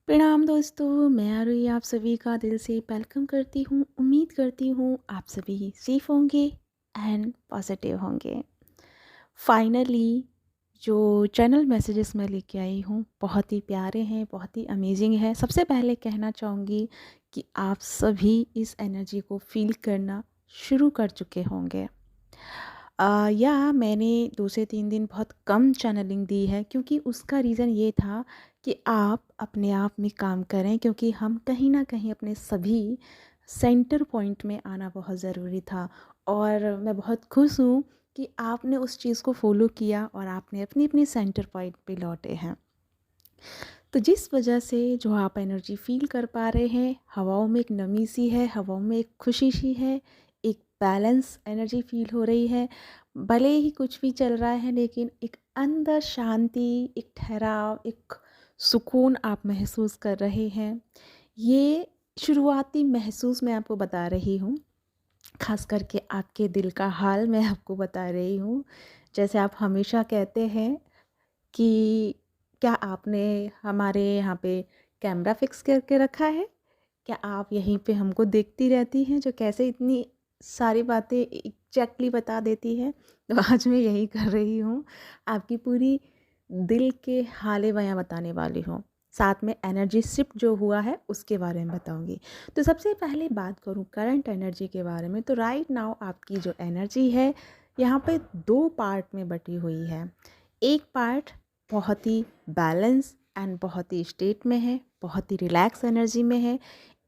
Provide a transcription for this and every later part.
प्रणाम दोस्तों, मैं आरुषि आप सभी का दिल से वेलकम करती हूँ। उम्मीद करती हूँ आप सभी सेफ होंगे एंड पॉजिटिव होंगे। फाइनली जो चैनल मैसेजेस मैं लेके आई हूँ बहुत ही प्यारे हैं, बहुत ही अमेजिंग है। सबसे पहले कहना चाहूँगी कि आप सभी इस एनर्जी को फील करना शुरू कर चुके होंगे। या मैंने 2 से 3 दिन बहुत कम चैनलिंग दी है, क्योंकि उसका रीज़न ये था कि आप अपने आप में काम करें, क्योंकि हम कहीं न कहीं अपने सभी सेंटर पॉइंट में आना बहुत ज़रूरी था। और मैं बहुत खुश हूँ कि आपने उस चीज़ को फ़ॉलो किया और आपने अपनी-अपनी सेंटर पॉइंट पे लौटे हैं। तो जिस वजह से जो आप एनर्जी फ़ील कर पा रहे हैं, हवाओं में एक नमी सी है, हवाओं में एक खुशी सी है, एक बैलेंस एनर्जी फ़ील हो रही है। भले ही कुछ भी चल रहा है, लेकिन एक अंदर शांति, एक ठहराव, एक सुकून आप महसूस कर रहे हैं। ये शुरुआती महसूस मैं आपको बता रही हूँ, ख़ास करके आपके दिल का हाल मैं आपको बता रही हूँ। जैसे आप हमेशा कहते हैं कि क्या आपने हमारे यहाँ पे कैमरा फिक्स करके रखा है? क्या आप यहीं पे हमको देखती रहती हैं, जो कैसे इतनी सारी बातें एग्ज़ैक्टली बता देती हैं? तो आज मैं यही कर रही हूँ, आपकी पूरी दिल के हाल-ए-बयाँ बताने वाली हूँ। साथ में एनर्जी शिफ्ट जो हुआ है, उसके बारे में बताऊँगी। तो सबसे पहले बात करूँ करंट एनर्जी के बारे में, तो राइट नाउ आपकी जो एनर्जी है, यहाँ पे 2 पार्ट में बँटी हुई है। एक पार्ट बहुत ही बैलेंस एंड बहुत ही स्टेट में है, बहुत ही रिलैक्स एनर्जी में है।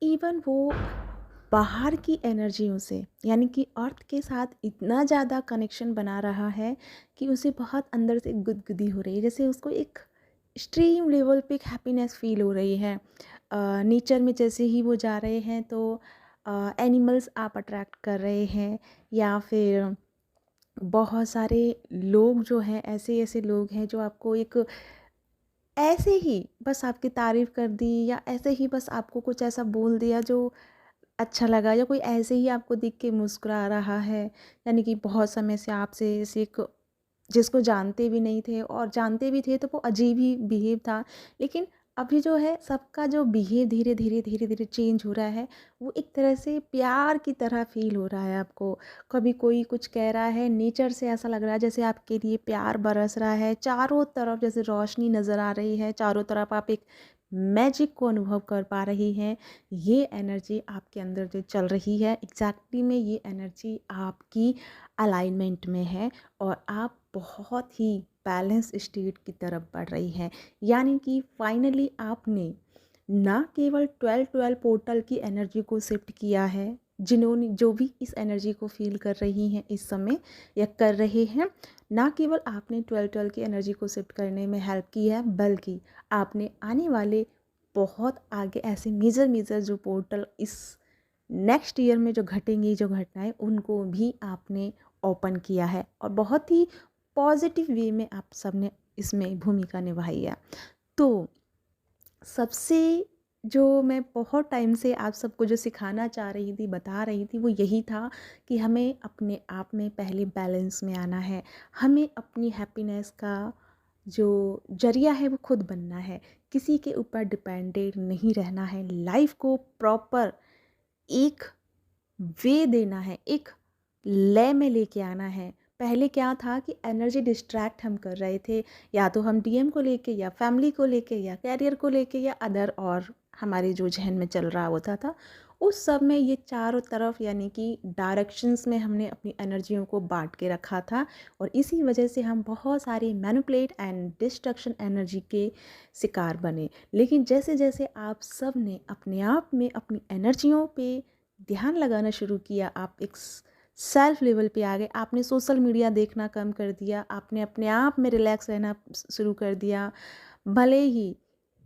इवन वो बाहर की एनर्जियों से, यानी कि अर्थ के साथ इतना ज़्यादा कनेक्शन बना रहा है कि उसे बहुत अंदर से गुदगुदी हो रही है, जैसे उसको एक एक्सट्रीम लेवल पे एक हैप्पीनेस फील हो रही है। नेचर में जैसे ही वो जा रहे हैं तो एनिमल्स आप अट्रैक्ट कर रहे हैं, या फिर बहुत सारे लोग जो हैं, ऐसे-ऐसे लोग हैं जो आपको एक ऐसे ही बस आपकी तारीफ़ कर दी, या ऐसे ही बस आपको कुछ ऐसा बोल दिया जो अच्छा लगा, या कोई ऐसे ही आपको देख के मुस्कुरा रहा है। यानी कि बहुत समय से आपसे जैसे एक जिसको जानते भी नहीं थे, और जानते भी थे तो वो अजीब ही बिहेव था। लेकिन अभी जो है सबका जो बिहेव धीरे-धीरे चेंज हो रहा है, वो एक तरह से प्यार की तरह फ़ील हो रहा है आपको। कभी कोई कुछ कह रहा है, नेचर से ऐसा लग रहा है जैसे आपके लिए प्यार बरस रहा है, चारों तरफ जैसे रोशनी नज़र आ रही है, चारों तरफ आप एक मैजिक को अनुभव कर पा रही हैं। ये एनर्जी आपके अंदर जो चल रही है, एग्ज़ैक्टली में ये एनर्जी आपकी अलाइनमेंट में है, और आप बहुत ही बैलेंस स्टेट की तरफ बढ़ रही हैं। यानी कि फाइनली आपने ना केवल 12-12 पोर्टल की एनर्जी को शिफ्ट किया है, जिन्होंने जो भी इस एनर्जी को फील कर रही हैं इस समय या कर रहे हैं, ना केवल आपने 12-12 की एनर्जी को शिफ्ट करने में हेल्प की है, बल्कि आपने आने वाले बहुत आगे ऐसे मेजर जो पोर्टल इस नेक्स्ट ईयर में जो घटेंगी, जो घटनाएं, उनको भी आपने ओपन किया है, और बहुत ही पॉजिटिव वे में आप सबने इसमें भूमिका निभाई है। तो सबसे जो मैं बहुत टाइम से आप सबको जो सिखाना चाह रही थी, बता रही थी, वो यही था कि हमें अपने आप में पहले बैलेंस में आना है। हमें अपनी हैप्पीनेस का जो ज़रिया है वो खुद बनना है, किसी के ऊपर डिपेंडेंट नहीं रहना है। लाइफ को प्रॉपर एक वे देना है, एक लय में लेके आना है। पहले क्या था कि एनर्जी डिस्ट्रैक्ट हम कर रहे थे, या तो हम डीएम को लेके, या फैमिली को लेके, या करियर को लेके, या अदर और हमारे जो ज़हन में चल रहा होता था। उस सब में ये चारों तरफ, यानी कि डायरेक्शंस में हमने अपनी एनर्जियों को बाँट के रखा था, और इसी वजह से हम बहुत सारी मैनिपुलेट एंड डिस्ट्रक्शन एनर्जी के शिकार बने। लेकिन जैसे-जैसे आप सब ने अपने आप में अपनी एनर्जियों पे ध्यान लगाना शुरू किया, आप एक सेल्फ लेवल पे आ गए, आपने सोशल मीडिया देखना कम कर दिया, आपने अपने आप में रिलैक्स रहना शुरू कर दिया। भले ही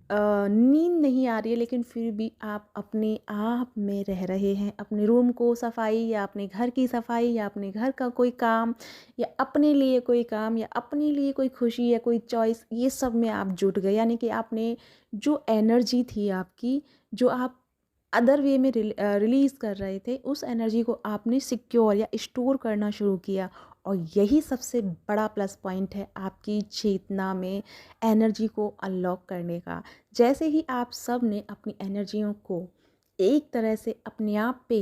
नींद नहीं आ रही है, लेकिन फिर भी आप अपने आप में रह रहे हैं। अपने रूम को सफाई, या अपने घर की सफाई, या अपने घर का कोई काम, या अपने लिए कोई काम, या अपने लिए कोई खुशी या कोई चॉइस, ये सब में आप जुट गए। यानी कि आपने जो एनर्जी थी आपकी, जो आप अदर वे में रिलीज़ कर रहे थे, उस एनर्जी को आपने सिक्योर या स्टोर करना शुरू किया। और यही सबसे बड़ा प्लस पॉइंट है आपकी चेतना में एनर्जी को अनलॉक करने का। जैसे ही आप सब ने अपनी एनर्जियों को एक तरह से अपने आप पे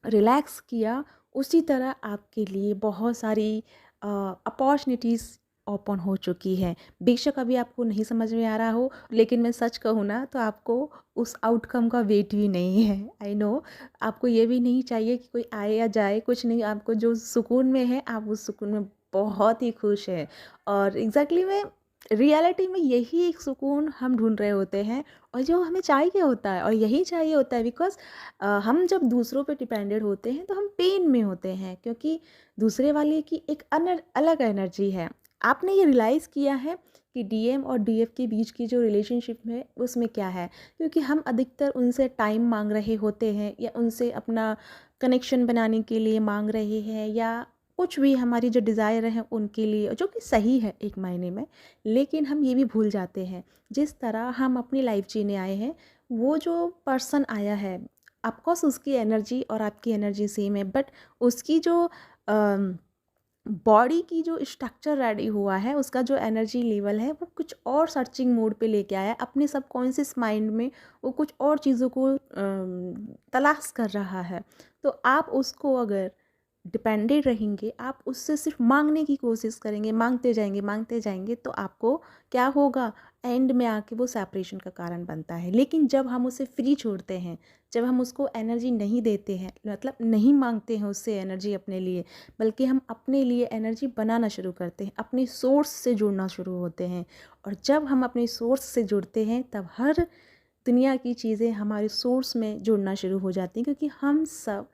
रिलैक्स किया, उसी तरह आपके लिए बहुत सारी अपॉर्चुनिटीज़ ओपन हो चुकी हैं। बेशक अभी आपको नहीं समझ में आ रहा हो, लेकिन मैं सच कहूँ ना तो आपको उस आउटकम का वेट भी नहीं है। आई नो, आपको ये भी नहीं चाहिए कि कोई आए या जाए, कुछ नहीं, आपको जो सुकून में है आप उस सुकून में बहुत ही खुश हैं। और एग्जैक्टली में रियलिटी में यही एक सुकून हम ढूंढ रहे होते हैं, और जो हमें चाहिए होता है, और यही चाहिए होता है बिकॉज हम जब दूसरों पे डिपेंडेंट होते हैं तो हम पेन में होते हैं, क्योंकि दूसरे वाले की एक अलग एनर्जी है। आपने ये रियलाइज़ किया है कि डीएम और डीएफ के बीच की जो रिलेशनशिप है उसमें क्या है, क्योंकि हम अधिकतर उनसे टाइम मांग रहे होते हैं, या उनसे अपना कनेक्शन बनाने के लिए मांग रहे हैं, या कुछ भी हमारी जो डिज़ायर है उनके लिए, जो कि सही है एक मायने में। लेकिन हम ये भी भूल जाते हैं, जिस तरह हम अपनी लाइफ जीने आए हैं, वो जो पर्सन आया है, ऑफकोर्स उसकी एनर्जी और आपकी एनर्जी सेम है, बट उसकी जो बॉडी की जो स्ट्रक्चर रेडी हुआ है, उसका जो एनर्जी लेवल है, वो कुछ और सर्चिंग मोड पे लेके आया है अपने सबकॉन्शियस माइंड में। वो कुछ और चीज़ों को तलाश कर रहा है। तो आप उसको अगर डिपेंडेंट रहेंगे, आप उससे सिर्फ मांगने की कोशिश करेंगे, मांगते जाएंगे, तो आपको क्या होगा, एंड में आके वो सेपरेशन का कारण बनता है। लेकिन जब हम उसे फ्री छोड़ते हैं, जब हम उसको एनर्जी नहीं देते हैं, मतलब नहीं मांगते हैं उससे एनर्जी अपने लिए, बल्कि हम अपने लिए एनर्जी बनाना शुरू करते हैं, अपने सोर्स से जुड़ना शुरू होते हैं। और जब हम अपने सोर्स से जुड़ते हैं, तब हर दुनिया की चीज़ें हमारे सोर्स में जुड़ना शुरू हो जाती हैं, क्योंकि हम सब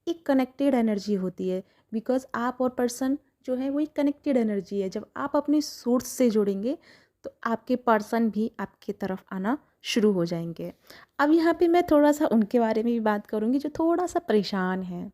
एक कनेक्टेड एनर्जी होती है। बिकॉज आप और पर्सन जो है वो एक कनेक्टेड एनर्जी है। जब आप अपने सोर्स से जुड़ेंगे, तो आपके पर्सन भी आपकी तरफ आना शुरू हो जाएंगे। अब यहाँ पे मैं थोड़ा सा उनके बारे में भी बात करूँगी जो थोड़ा सा परेशान है।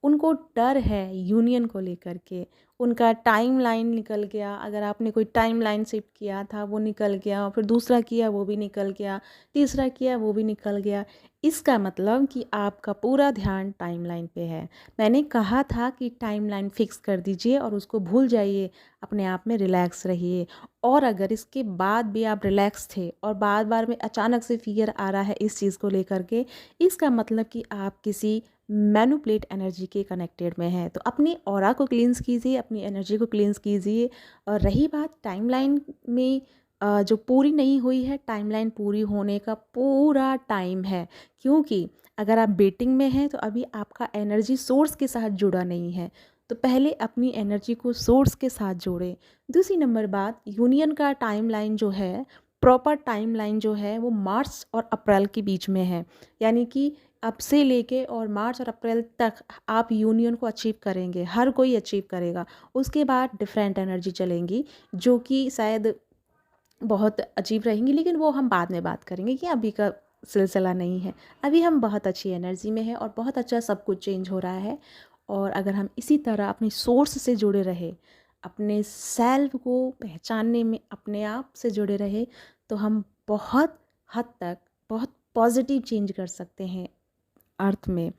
उनको डर है यूनियन को लेकर के। उनका टाइमलाइन निकल गया, अगर आपने कोई टाइमलाइन शिफ्ट किया था वो निकल गया, फिर दूसरा किया वो भी निकल गया, तीसरा किया वो भी निकल गया। इसका मतलब कि आपका पूरा ध्यान टाइमलाइन पे है। मैंने कहा था कि टाइमलाइन फिक्स कर दीजिए और उसको भूल जाइए, अपने आप में रिलैक्स रहिए। और अगर इसके बाद भी आप रिलैक्स थे और बार बार में अचानक से फियर आ रहा है इस चीज़ को लेकर के, इसका मतलब कि आप किसी मैनिपुलेट एनर्जी के कनेक्टेड में है। तो अपनी ऑरा को क्लींस कीजिए, अपनी एनर्जी को क्लींस कीजिए। और रही बात टाइमलाइन में जो पूरी नहीं हुई है, टाइमलाइन पूरी होने का पूरा टाइम है। क्योंकि अगर आप बेटिंग में हैं तो अभी आपका एनर्जी सोर्स के साथ जुड़ा नहीं है, तो पहले अपनी एनर्जी को सोर्स के साथ जोड़ें। दूसरी नंबर बात, यूनियन का टाइमलाइन जो है, प्रॉपर टाइमलाइन जो है, वो मार्च और अप्रैल के बीच में है। यानी कि अब से लेके और मार्च और अप्रैल तक आप यूनियन को अचीव करेंगे, हर कोई अचीव करेगा। उसके बाद डिफरेंट एनर्जी चलेंगी, जो कि शायद बहुत अजीब रहेंगी, लेकिन वो हम बाद में बात करेंगे, कि अभी का सिलसिला नहीं है। अभी हम बहुत अच्छी एनर्जी में हैं और बहुत अच्छा सब कुछ चेंज हो रहा है। और अगर हम इसी तरह अपने सोर्स से जुड़े रहे, अपने सेल्फ को पहचानने में अपने आप से जुड़े रहे, तो हम बहुत हद तक बहुत पॉजिटिव चेंज कर सकते हैं अर्थ में,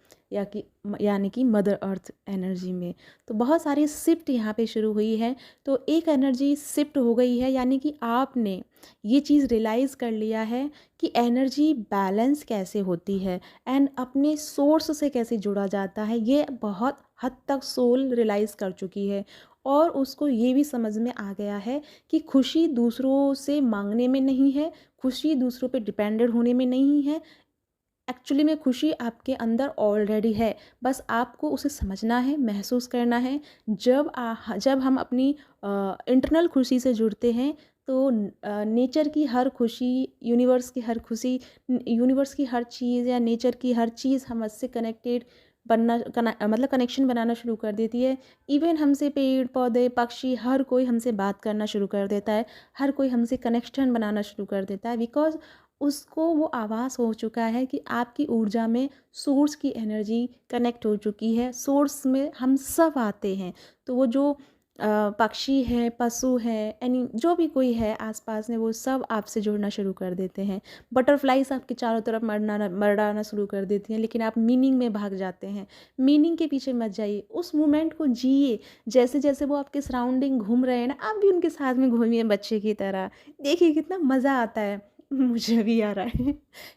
यानी कि मदर अर्थ एनर्जी में। तो बहुत सारी शिफ्ट यहाँ पे शुरू हुई है। तो एक एनर्जी शिफ्ट हो गई है, यानी कि आपने ये चीज़ रियलाइज़ कर लिया है कि एनर्जी बैलेंस कैसे होती है एंड अपने सोर्स से कैसे जुड़ा जाता है। ये बहुत हद तक सोल रियलाइज़ कर चुकी है, और उसको ये भी समझ में आ गया है कि खुशी दूसरों से मांगने में नहीं है, खुशी दूसरों पे डिपेंडेंट होने में नहीं है। एक्चुअली में खुशी आपके अंदर ऑलरेडी है, बस आपको उसे समझना है, महसूस करना है। जब हम अपनी इंटरनल खुशी से जुड़ते हैं, तो नेचर की हर खुशी, यूनिवर्स की हर चीज़ या नेचर की हर चीज़ हमसे कनेक्टेड मतलब कनेक्शन बनाना शुरू कर देती है। इवन हमसे पेड़ पौधे पक्षी हर कोई हमसे बात करना शुरू कर देता है, हर कोई हमसे कनेक्शन बनाना शुरू कर देता है, बिकॉज उसको वो आभास हो चुका है कि आपकी ऊर्जा में सोर्स की एनर्जी कनेक्ट हो चुकी है। सोर्स में हम सब आते हैं, तो वो जो पक्षी है, पशु है, यानी जो भी कोई है आसपास में, वो सब आपसे जुड़ना शुरू कर देते हैं। बटरफ्लाइज आपके चारों तरफ मर्डाना शुरू कर देती हैं, लेकिन आप मीनिंग में भाग जाते हैं। मीनिंग के पीछे मत जाइए, उस मोमेंट को जिए। जैसे जैसे वो आपके सराउंडिंग घूम रहे हैं ना, आप भी उनके साथ में घूमिए बच्चे की तरह। देखिए कितना मज़ा आता है। मुझे भी आ रहा है।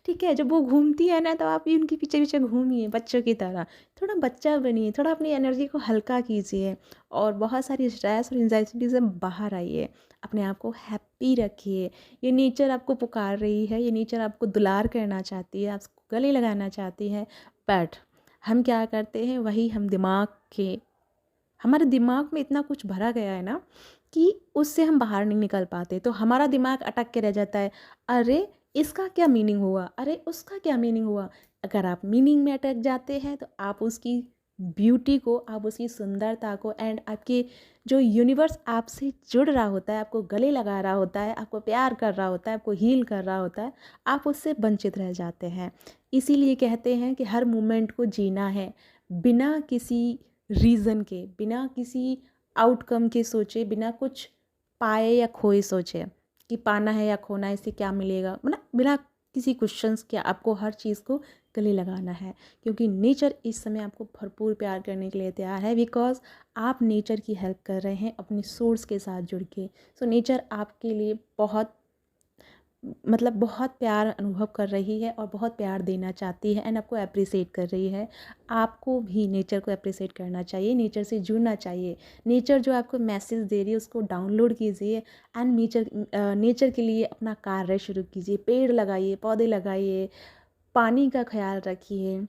ठीक है, जब वो घूमती है ना, तो आप भी उनके पीछे पीछे घूमिए बच्चों की तरह। थोड़ा बच्चा बनिए, थोड़ा अपनी एनर्जी को हल्का कीजिए, और बहुत सारी स्ट्रेस और एंजाइटी से बाहर आइए। अपने आप को हैप्पी रखिए। ये नेचर आपको पुकार रही है, ये नेचर आपको दुलार करना चाहती है, आपको गले लगाना चाहती है। बट हम क्या करते हैं, वही हम दिमाग के, हमारे दिमाग में इतना कुछ भरा गया है ना, कि उससे हम बाहर नहीं निकल पाते। तो हमारा दिमाग अटक के रह जाता है। अरे इसका क्या मीनिंग हुआ, अरे उसका क्या मीनिंग हुआ। अगर आप मीनिंग में अटक जाते हैं, तो आप उसकी ब्यूटी को, आप उसकी सुंदरता को, एंड आपके जो यूनिवर्स आपसे जुड़ रहा होता है, आपको गले लगा रहा होता है, आपको प्यार कर रहा होता है, आपको हील कर रहा होता है, आप उससे वंचित रह जाते हैं। इसीलिए कहते हैं कि हर मोमेंट को जीना है, बिना किसी रीज़न के, बिना किसी आउटकम के सोचे, बिना कुछ पाए या खोए सोचे कि पाना है या खोना है, इससे क्या मिलेगा, मतलब बिना किसी क्वेश्चंस के आपको हर चीज़ को गले लगाना है। क्योंकि नेचर इस समय आपको भरपूर प्यार करने के लिए तैयार है, बिकॉज आप नेचर की हेल्प कर रहे हैं अपनी सोर्स के साथ जुड़ के। सो नेचर आपके लिए बहुत, मतलब बहुत प्यार अनुभव कर रही है, और बहुत प्यार देना चाहती है, एंड आपको अप्रिसिएट कर रही है। आपको भी नेचर को अप्रिसिएट करना चाहिए, नेचर से जुड़ना चाहिए। नेचर जो आपको मैसेज दे रही है, उसको डाउनलोड कीजिए, एंड नेचर के लिए अपना कार्य शुरू कीजिए। पेड़ लगाइए, पौधे लगाइए, पानी का ख्याल रखिए,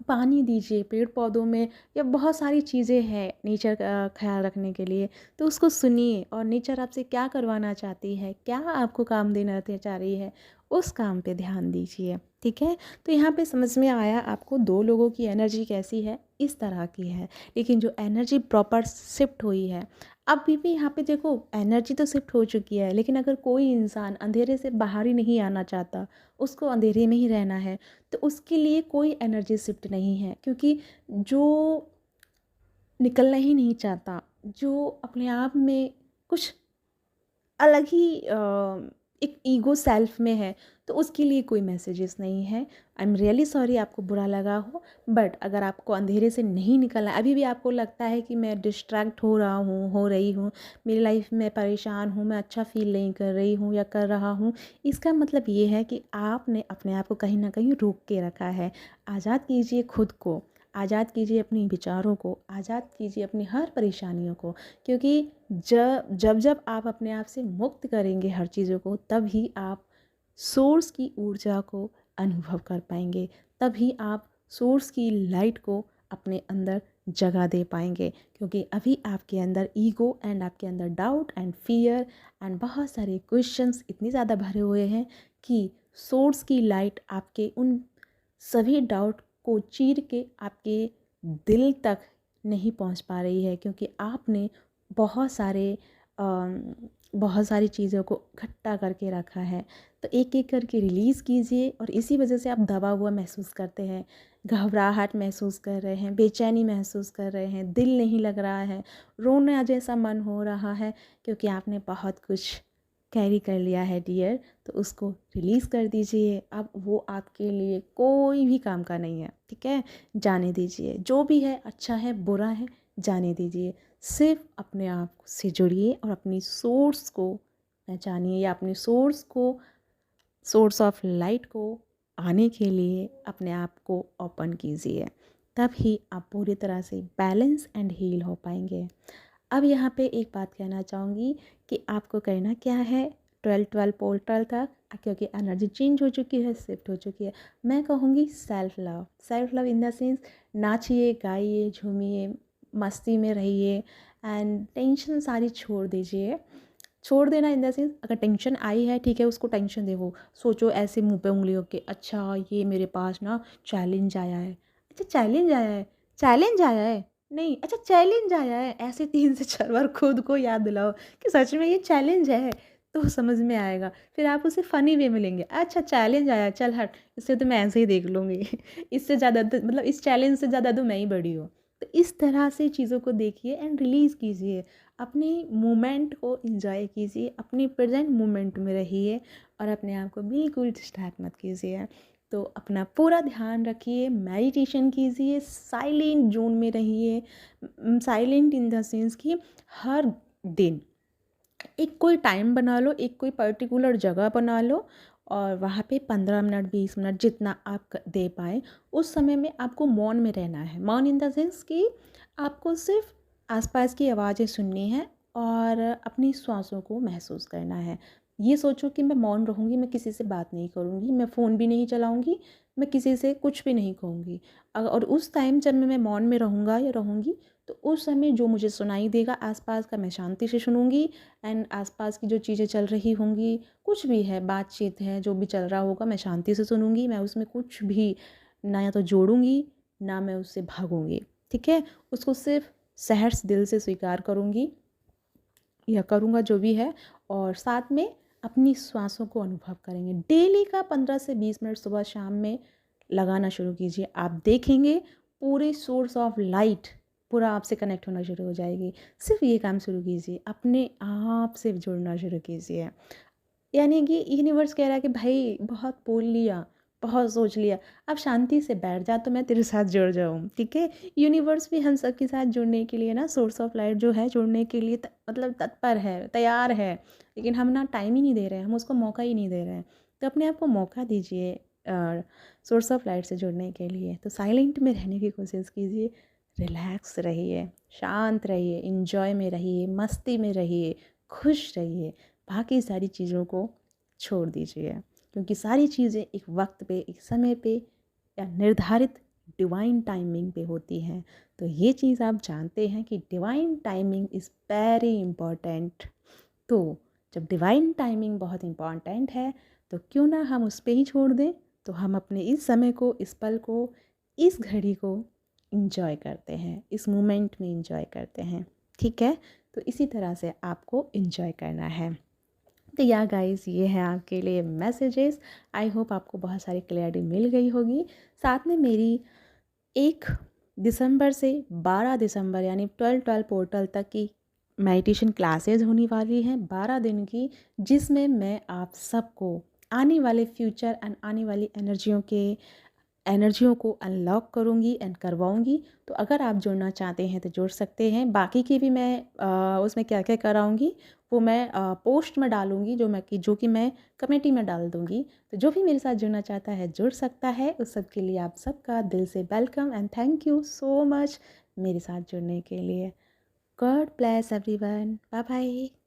पानी दीजिए पेड़ पौधों में, या बहुत सारी चीज़ें हैं नेचर का ख्याल रखने के लिए। तो उसको सुनिए, और नेचर आपसे क्या करवाना चाहती है, क्या आपको काम देना चाह रही है, उस काम पे ध्यान दीजिए। ठीक है, तो यहाँ पे समझ में आया आपको दो लोगों की एनर्जी कैसी है, इस तरह की है। लेकिन जो एनर्जी प्रॉपर शिफ्ट हुई है, अभी भी यहाँ पे देखो एनर्जी तो शिफ्ट हो चुकी है, लेकिन अगर कोई इंसान अंधेरे से बाहर ही नहीं आना चाहता, उसको अंधेरे में ही रहना है, तो उसके लिए कोई एनर्जी शिफ्ट नहीं है। क्योंकि जो निकलना ही नहीं चाहता, जो अपने आप में कुछ अलग ही एक ईगो सेल्फ में है, तो उसके लिए कोई मैसेजेस नहीं है। आई एम रियली सॉरी आपको बुरा लगा हो, बट अगर आपको अंधेरे से नहीं निकलना, अभी भी आपको लगता है कि मैं डिस्ट्रैक्ट हो रहा हूँ, हो रही हूँ, मेरी लाइफ में परेशान हूँ, मैं अच्छा फील नहीं कर रही हूँ या कर रहा हूँ, इसका मतलब ये है कि आपने अपने आप को कहीं ना कहीं रोक के रखा है। आज़ाद कीजिए खुद को, आज़ाद कीजिए अपने विचारों को, आज़ाद कीजिए अपनी हर परेशानियों को। क्योंकि जब आप अपने आप से मुक्त करेंगे हर चीज़ों को, तभी आप सोर्स की ऊर्जा को अनुभव कर पाएंगे, तभी आप सोर्स की लाइट को अपने अंदर जगह दे पाएंगे। क्योंकि अभी आपके अंदर ईगो, एंड आपके अंदर डाउट एंड फियर एंड बहुत सारे क्वेश्चंस इतने ज़्यादा भरे हुए हैं, कि सोर्स की लाइट आपके उन सभी डाउट को चीर के आपके दिल तक नहीं पहुंच पा रही है। क्योंकि आपने बहुत सारे बहुत सारी चीज़ों को इकट्ठा करके रखा है। तो एक एक करके रिलीज़ कीजिए, और इसी वजह से आप दबा हुआ महसूस करते हैं, घबराहट महसूस कर रहे हैं, बेचैनी महसूस कर रहे हैं, दिल नहीं लग रहा है, रोना जैसा मन हो रहा है, क्योंकि आपने बहुत कुछ कैरी कर लिया है डियर। तो उसको रिलीज़ कर दीजिए। अब वो आपके लिए कोई भी काम का नहीं है। ठीक है, जाने दीजिए, जो भी है अच्छा है बुरा है जाने दीजिए। सिर्फ अपने आप से जुड़िए, और अपनी सोर्स को पहचानिए, या अपने सोर्स को, सोर्स ऑफ लाइट को आने के लिए अपने आप को ओपन कीजिए। तभी आप पूरी तरह से बैलेंस एंड हील हो पाएंगे। अब यहाँ पे एक बात कहना चाहूँगी कि आपको करना क्या है, 12 पोर्टल तक, क्योंकि एनर्जी चेंज हो चुकी है, शिफ्ट हो चुकी है। मैं कहूँगी self love, self love in the sense नाचिए, गाइए, झूमिए, मस्ती में रहिए, एंड टेंशन सारी छोड़ दीजिए। छोड़ देना इन द सेंस, अगर टेंशन आई है ठीक है, उसको टेंशन दे, वो सोचो ऐसे मुंह पे उंगली के, अच्छा ये मेरे पास ना चैलेंज आया है, अच्छा चैलेंज आया है, चैलेंज आया है, नहीं अच्छा चैलेंज आया है, ऐसे 3 से 4 बार खुद को याद दिलाओ कि सच में ये चैलेंज है, तो समझ में आएगा। फिर आप उसे फ़नी वे में लेंगे, अच्छा चैलेंज आया, चल हट, इससे तो मैं ऐसे ही देख लूँगी। इससे ज़्यादा मतलब इस चैलेंज से ज़्यादा तो मैं ही बड़ी हूँ। तो इस तरह से चीज़ों को देखिए एंड रिलीज़ कीजिए, अपने मोमेंट को एंजॉय कीजिए, अपने प्रेजेंट मोमेंट में रहिए और अपने आप को बिल्कुल डिस्ट्रैक्ट मत कीजिए। तो अपना पूरा ध्यान रखिए, मेडिटेशन कीजिए, साइलेंट जोन में रहिए। साइलेंट इन द सेंस कि हर दिन एक कोई टाइम बना लो, एक कोई पर्टिकुलर जगह बना लो और वहाँ पे 15 मिनट 20 मिनट जितना आप दे पाएँ उस समय में आपको मौन में रहना है। मौन इन द सेंस कि आपको सिर्फ आसपास की आवाज़ें सुननी है और अपनी श्वासों को महसूस करना है। ये सोचो कि मैं मौन रहूँगी, मैं किसी से बात नहीं करूँगी, मैं फ़ोन भी नहीं चलाऊँगी, मैं किसी से कुछ भी नहीं कहूँगी। और उस टाइम जब मैं मौन में रहूँगा या रहूँगी तो उस समय जो मुझे सुनाई देगा आसपास का मैं शांति से सुनूँगी एंड आसपास की जो चीज़ें चल रही होंगी, कुछ भी है, बातचीत है, जो भी चल रहा होगा मैं शांति से सुनूँगी। मैं उसमें कुछ भी ना या तो जोड़ूँगी, ना मैं उससे भागूँगी, ठीक है? उसको सिर्फ़ सहर्ष दिल से स्वीकार करूँगी या करूँगा जो भी है और साथ में अपनी श्वासों को अनुभव करेंगे। डेली का 15 से 20 मिनट सुबह शाम में लगाना शुरू कीजिए। आप देखेंगे पूरे सोर्स ऑफ लाइट पूरा आपसे कनेक्ट होना शुरू हो जाएगी। सिर्फ ये काम शुरू कीजिए, अपने आप से जुड़ना शुरू कीजिए। यानी कि यूनिवर्स कह रहा है कि भाई बहुत बोल लिया, बहुत सोच लिया, अब शांति से बैठ जा तो मैं तेरे साथ जुड़ जाऊँ, ठीक है? यूनिवर्स भी हम सब के साथ जुड़ने के लिए ना सोर्स ऑफ लाइट जो है जुड़ने के लिए मतलब तत्पर है, तैयार है, लेकिन हम ना टाइम ही नहीं दे रहे हैं, हम उसको मौका ही नहीं दे रहे हैं। तो अपने आप को मौका दीजिए सोर्स ऑफ लाइट से जुड़ने के लिए। तो साइलेंट में रहने की कोशिश कीजिए, रिलैक्स रहिए, शांत रहिए, इंजॉय में रहिए, मस्ती में रहिए, खुश रहिए। बाकी सारी चीज़ों को छोड़ दीजिए क्योंकि सारी चीज़ें एक वक्त पे, एक समय पे या निर्धारित डिवाइन टाइमिंग पे होती हैं। तो ये चीज़ आप जानते हैं कि divine timing is very important. तो जब डिवाइन टाइमिंग बहुत इम्पॉर्टेंट है तो क्यों ना हम उस पे ही छोड़ दें। तो हम अपने इस समय को, इस पल को, इस घड़ी को इंजॉय करते हैं, इस मोमेंट में इंजॉय करते हैं, ठीक है? तो इसी तरह से आपको इंजॉय करना है। तो या गाइस ये है आपके लिए मैसेजेस। आई होप आपको बहुत सारी क्लैरिटी मिल गई होगी। साथ में मेरी 1 दिसंबर से 12 दिसंबर यानी 12-12 पोर्टल तक की मेडिटेशन क्लासेस होने वाली हैं 12 दिन की, जिसमें मैं आप सबको आने वाले फ्यूचर एंड आने वाली एनर्जियों को अनलॉक करूँगी एंड करवाऊँगी। तो अगर आप जुड़ना चाहते हैं तो जुड़ सकते हैं। बाकी की भी मैं उसमें क्या क्या कराऊँगी वो मैं पोस्ट में डालूँगी जो कि मैं कमेटी में डाल दूँगी। तो जो भी मेरे साथ जुड़ना चाहता है जुड़ सकता है। उस सब के लिए आप सबका दिल से welcome and thank you so much मेरे साथ जुड़ने के लिए। God bless everyone. Bye bye.